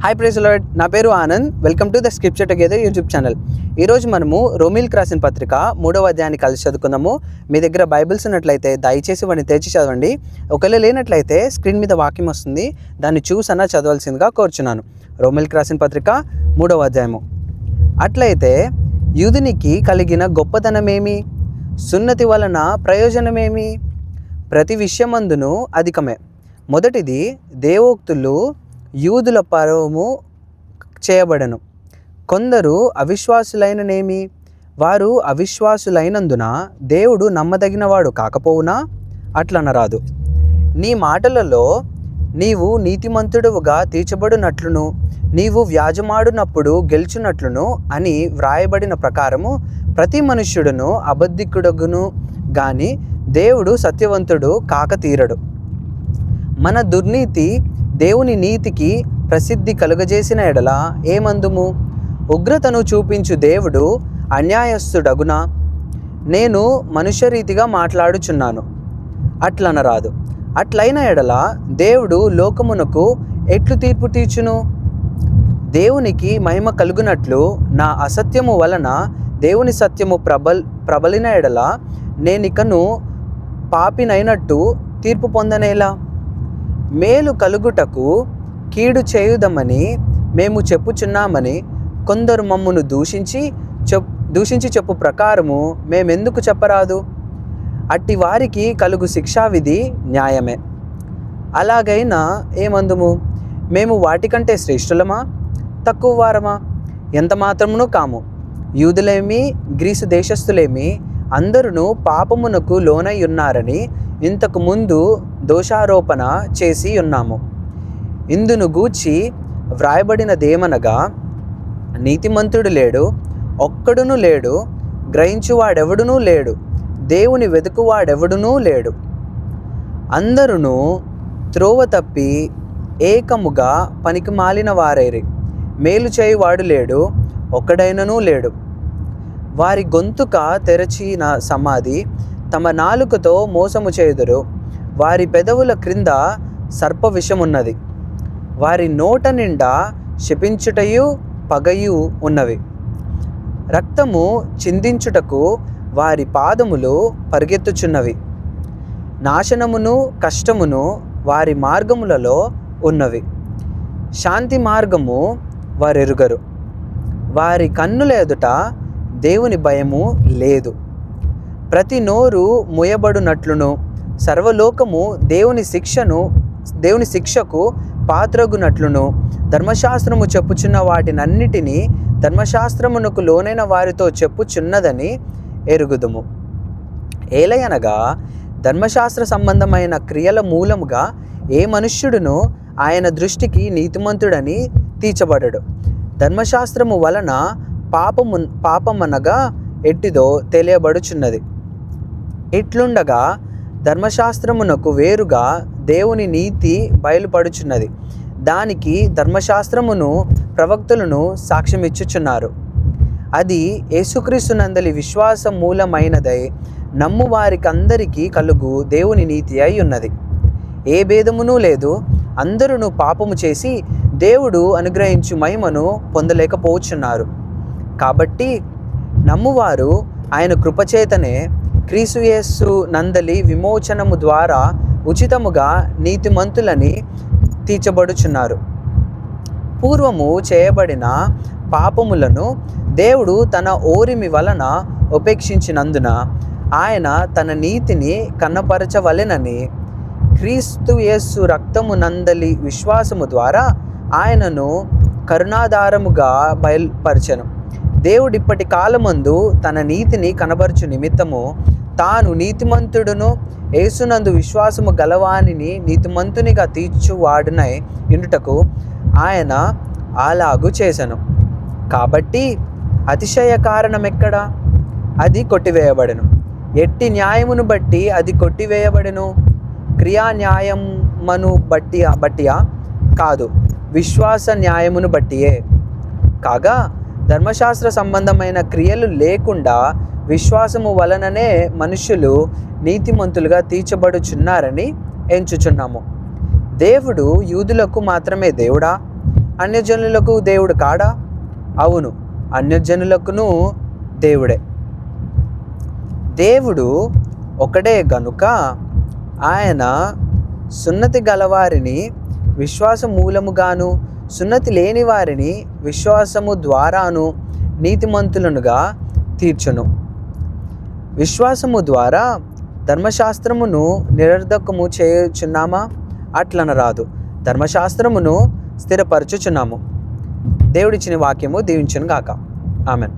Hi praise lord, నా పేరు Anand. Welcome to the scripture together YouTube channel. ఈరోజు మనము రోమిల్కి రాసిన పత్రిక 3వ అధ్యాయాన్ని కలిసి చదువుకుందాము. మీ దగ్గర బైబిల్స్ ఉన్నట్లయితే దయచేసి వాటిని తెరిచి చదవండి. ఒకవేళ లేనట్లయితే స్క్రీన్ మీద వాక్యం వస్తుంది, దాన్ని చూసన్నా చదవాల్సిందిగా కోరుచున్నాను. రోమిల్కి రాసిన పత్రిక 3వ అధ్యాయము. అట్లయితే యూదునికి కలిగిన గొప్పతనమేమి? సున్నతి వలన ప్రయోజనమేమి? ప్రతి విషయమందును అధికమే. మొదటిది, దేవోక్తులు యూదుల పరము చేయబడెను. కొందరు అవిశ్వాసులైననేమి? వారు అవిశ్వాసులైనందున దేవుడు నమ్మదగినవాడు కాకపోవునా? అట్లనరాదు. నీ మాటలలో నీవు నీతిమంతుడుగా తీర్చబడినట్లును, నీవు వ్యాజమాడునప్పుడు గెలుచున్నట్లును అని వ్రాయబడిన ప్రకారము ప్రతి మనుష్యుడును అబద్ధికుడగును గాని దేవుడు సత్యవంతుడు కాక తీరడు. మన దుర్నీతి దేవుని నీతికి ప్రసిద్ధి కలుగజేసిన ఎడల ఏమందుము? ఉగ్రతను చూపించు దేవుడు అన్యాయస్తుడగునా? నేను మనుష్యరీతిగా మాట్లాడుచున్నాను, అట్లనరాదు. అట్లైన ఎడల దేవుడు లోకమునకు ఎట్లు తీర్పు తీర్చును? దేవునికి మహిమ కలుగునట్లు నా అసత్యము వలన దేవుని సత్యము ప్రబలిన ఎడల నేనికను పాపినైనట్టు తీర్పు పొందనేలా? మేలు కలుగుటకు కీడు చేయుదమని మేము చెప్పుచున్నామని కొందరు మమ్మును దూషించి చెప్పు ప్రకారము మేమెందుకు చెప్పరాదు? అట్టి వారికి కలుగు శిక్షావిధి న్యాయమే. అలాగైనా ఏమందుము? మేము వాటికంటే శ్రేష్ఠులమా, తక్కువ వారమా? ఎంత మాత్రమును కాము. యూదులేమి గ్రీసు దేశస్థులేమి అందరూ పాపమునకు లోనై ఉన్నారని ఇంతకు ముందు దోషారోపణ చేసి ఉన్నాము. ఇందును గూర్చి వ్రాయబడినదేమనగా, నీతిమంతుడు లేడు, ఒక్కడునూ లేడు, గ్రహించువాడెవడునూ లేడు, దేవుని వెతుకువాడెవడునూ లేడు. అందరూ త్రోవ తప్పి ఏకముగా పనికి మాలిన వారైరి, మేలు చేయువాడు లేడు, ఒక్కడైననూ లేడు. వారి గొంతుక తెరచిన సమాధి, తమ నాలుకతో మోసము చేయుదురు. వారి పెదవుల క్రింద సర్ప విషమున్నది, వారి నోట నిండా శపించుటయు పగయు ఉన్నవి. రక్తము చిందించుటకు వారి పాదములు పరిగెత్తుచున్నవి. నాశనమును కష్టమును వారి మార్గములలో ఉన్నవి. శాంతి మార్గము వారెరుగరు. వారి కన్నుల ఎదుట దేవుని భయము లేదు. ప్రతి నోరు మూయబడునట్లును సర్వలోకము దేవుని శిక్షకు పాత్రగునట్లును ధర్మశాస్త్రము చెప్పుచున్న వాటినన్నిటినీ ధర్మశాస్త్రమునకు లోనైన వారితో చెప్పుచున్నదని ఎరుగుదుము. ఏలయనగా ధర్మశాస్త్ర సంబంధమైన క్రియల మూలముగా ఏ మనుష్యుడును ఆయన దృష్టికి నీతిమంతుడని తీర్చబడడు. ధర్మశాస్త్రము వలన పాపమనగా ఎట్టిదో తెలియబడుచున్నది. ఇట్లుండగా ధర్మశాస్త్రమునకు వేరుగా దేవుని నీతి బయలుపడుచున్నది. దానికి ధర్మశాస్త్రమును ప్రవక్తలను సాక్ష్యమిచ్చుచున్నారు. అది యేసుక్రీస్తునందలి విశ్వాస మూలమైనదై నమ్ము వారికందరికీ కలుగు దేవుని నీతి అయి ఉన్నది. ఏ భేదమునూ లేదు. అందరూ పాపము చేసి దేవుడు అనుగ్రహించు మహిమను పొందలేకపోతున్నారు. కాబట్టి నమ్మువారు ఆయన కృపచేతనే క్రీస్తు యేసు నందలి విమోచనము ద్వారా ఉచితముగా నీతిమంతులని తీర్చబడుచున్నారు. పూర్వము చేయబడిన పాపములను దేవుడు తన ఓరిమి వలన ఉపేక్షించినందున ఆయన తన నీతిని కనపరచవలెనని క్రీస్తు యేసు రక్తము నందలి విశ్వాసము ద్వారా ఆయనను కరుణాధారముగా బయలుపరచెను. దేవుడిప్పటి కాలమందు తన నీతిని కనబరచు నిమిత్తము తాను నీతిమంతుడును యేసునందు విశ్వాసము గలవానిని నీతిమంతునిగా తీర్చువాడునై ఇండుటకు ఆయన అలాగు చేసెను. కాబట్టి అతిశయ కారణమెక్కడా? అది కొట్టివేయబడెను. ఎట్టి న్యాయమును బట్టి అది కొట్టివేయబడెను? క్రియా న్యాయమును బట్టియా? కాదు, విశ్వాస న్యాయమును బట్టియే. కాగా ధర్మశాస్త్ర సంబంధమైన క్రియలు లేకుండా విశ్వాసము వలననే మనుష్యులు నీతిమంతులుగా తీర్చబడుచున్నారని ఎంచుచున్నాము. దేవుడు యూదులకు మాత్రమే దేవుడా? అన్యజనులకు దేవుడు కాడా? అవును, అన్యజనులకును దేవుడే. దేవుడు ఒకడే గనుక ఆయన సున్నతి గలవారిని విశ్వాస మూలముగాను, సున్నతి లేని వారిని విశ్వాసము ద్వారాను నీతిమంతులనుగా తీర్చును. విశ్వాసము ద్వారా ధర్మశాస్త్రమును నిరర్ధకము చేయుచున్నామా? అట్లనరాదు, ధర్మశాస్త్రమును స్థిరపరచుచున్నాము. దేవుడిచ్చిన వాక్యము దీవించును గాక. ఆమెన్.